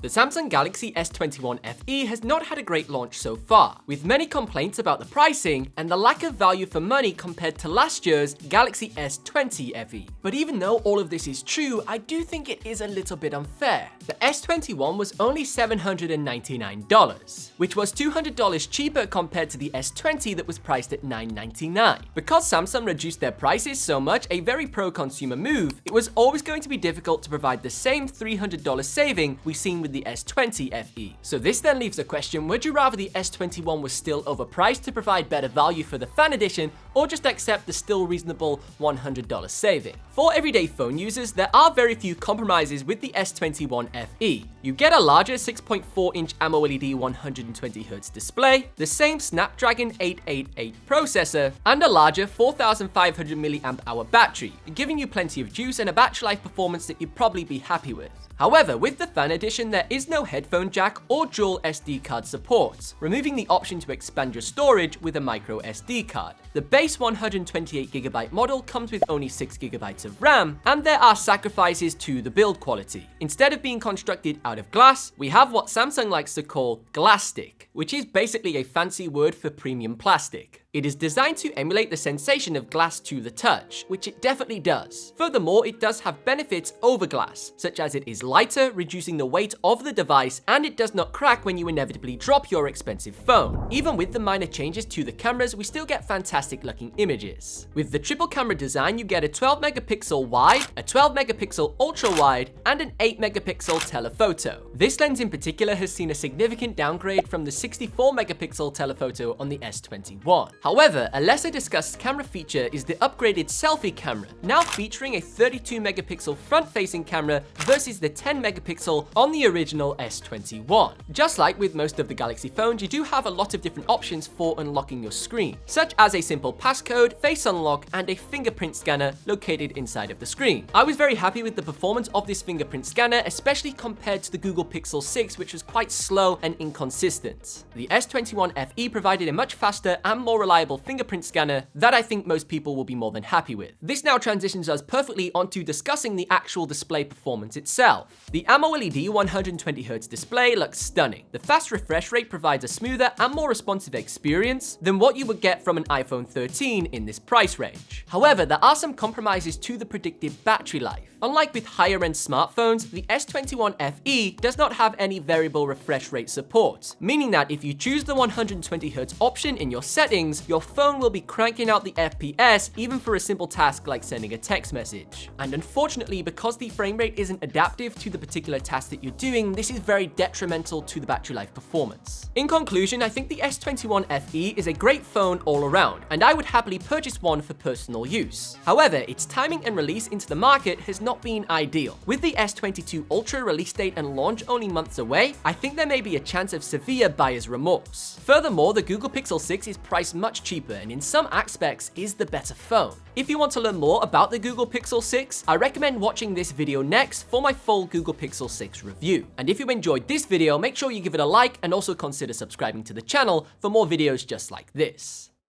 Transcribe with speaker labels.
Speaker 1: The Samsung Galaxy S21 FE has not had a great launch so far, with many complaints about the pricing and the lack of value for money compared to last year's Galaxy S20 FE. But even though all of this is true, I do think it is a little bit unfair. The S21 was only $799, which was $200 cheaper compared to the S20 that was priced at $999. Because Samsung reduced their prices so much, a very pro-consumer move, it was always going to be difficult to provide the same $300 saving we've seen with the S20 FE. So this then leaves the question, would you rather the S21 was still overpriced to provide better value for the fan edition, or just accept the still reasonable $100 saving? For everyday phone users, there are very few compromises with the S21 FE. You get a larger 6.4-inch AMOLED 120Hz display, the same Snapdragon 888 processor, and a larger 4500 mAh battery, giving you plenty of juice and a battery life performance that you'd probably be happy with. However, with the fan edition, there is no headphone jack or dual SD card support, removing the option to expand your storage with a micro SD card. The base 128GB model comes with only 6GB of RAM, and there are sacrifices to the build quality. Instead of being constructed out of glass, we have what Samsung likes to call Glastic, which is basically a fancy word for premium plastic. It is designed to emulate the sensation of glass to the touch, which it definitely does. Furthermore, it does have benefits over glass, such as it is lighter, reducing the weight of the device, and it does not crack when you inevitably drop your expensive phone. Even with the minor changes to the cameras, we still get fantastic looking images. With the triple camera design, you get a 12MP wide, a 12MP ultra wide, and an 8MP telephoto. This lens in particular has seen a significant downgrade from the 64MP telephoto on the S21. However, a lesser discussed camera feature is the upgraded selfie camera, now featuring a 32MP front-facing camera versus the 10MP on the original S21. Just like with most of the Galaxy phones, you do have a lot of different options for unlocking your screen, such as a simple passcode, face unlock, and a fingerprint scanner located inside of the screen. I was very happy with the performance of this fingerprint scanner, especially compared to the Google Pixel 6, which was quite slow and inconsistent. The S21 FE provided a much faster and more reliable fingerprint scanner that I think most people will be more than happy with. This now transitions us perfectly onto discussing the actual display performance itself. The AMOLED 120Hz display looks stunning. The fast refresh rate provides a smoother and more responsive experience than what you would get from an iPhone 13 in this price range. However, there are some compromises to the predicted battery life. Unlike with higher-end smartphones, the S21 FE does not have any variable refresh rate support, meaning that if you choose the 120Hz option in your settings, your phone will be cranking out the FPS even for a simple task like sending a text message. And unfortunately, because the frame rate isn't adaptive to the particular task that you're doing, this is very detrimental to the battery life performance. In conclusion, I think the S21 FE is a great phone all around, and I would happily purchase one for personal use. However, its timing and release into the market has not been ideal. With the S22 Ultra release date and launch only months away, I think there may be a chance of severe buyer's remorse. Furthermore, the Google Pixel 6 is priced much cheaper and in some aspects is the better phone. If you want to learn more about the Google Pixel 6, I recommend watching this video next for my full Google Pixel 6 review. And if you enjoyed this video, make sure you give it a like and also consider subscribing to the channel for more videos just like this.